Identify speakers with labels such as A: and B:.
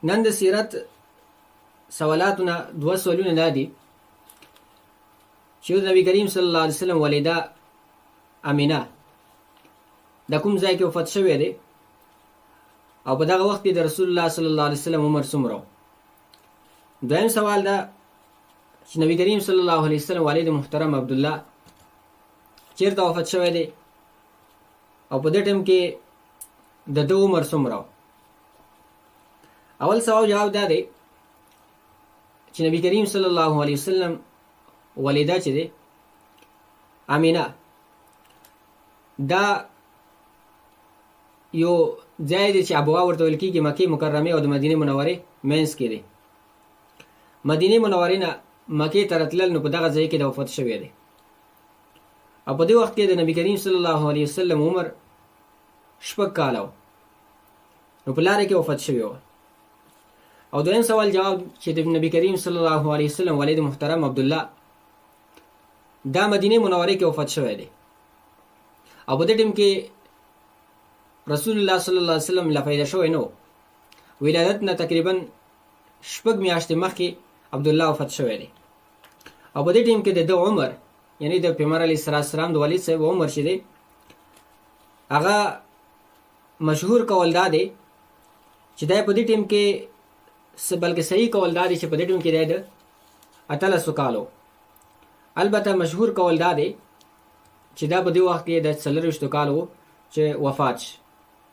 A: نن د سیرت سوالاتونه دوه سوالونه دا دي چې د نبی کریم صلی الله علیه وسلم والده امینه د کوم ځای کې وفات شوی دی او په دغه وخت کې د رسول الله صلی الله علیه وسلم عمر څومره. دویم سوال دا چې نبی کریم صلی الله علیه وسلم والد محترم عبدالله چیرته وفات شوی دی او په دې ټیم کې د ده عمر څومره. اول سوال جواب دا دی چې نبی کریم صلی الله علیه وسلم والده چې دی امینه دا یو ځای دی چې ابوا ورته ویل کېږي مکې مکرمې او د مدینې منورې منځ کې دی. مدینې منورې نه مکې ته راتلل نو په دغه ځای کې د وفات شوی دی او په دې وخت کې د نبی کریم صلی الله علیه وسلم عمر 6 کاله و نو په لاره کې وفات شوی و. او دویم سوال جواب چې د نبی کریم صلی الله علیه وسلم والد محترم عبدالله دا مدینه منورې کې وفات شوی دی او په دې ټیم کې رسول الله صلی الله علیه وسلم لا پیدا شوی نو. ولادت نه تقریبا 6 میاشتې مخکې عبدالله وفات شوی دی او په دې ټیم کې د عمر یعنی د پیغمبر علیه السلام د والد صاحب عمر چې دی هغه مشهور قول دا دی چې دا په دې ټیم کې بلکې صحیح قول دا دی چې په دې ټیم کې دی د 18 کالو. البته مشهور قول دا دی چې دا په دې وخت کې د 40 کالو چې وفات شي.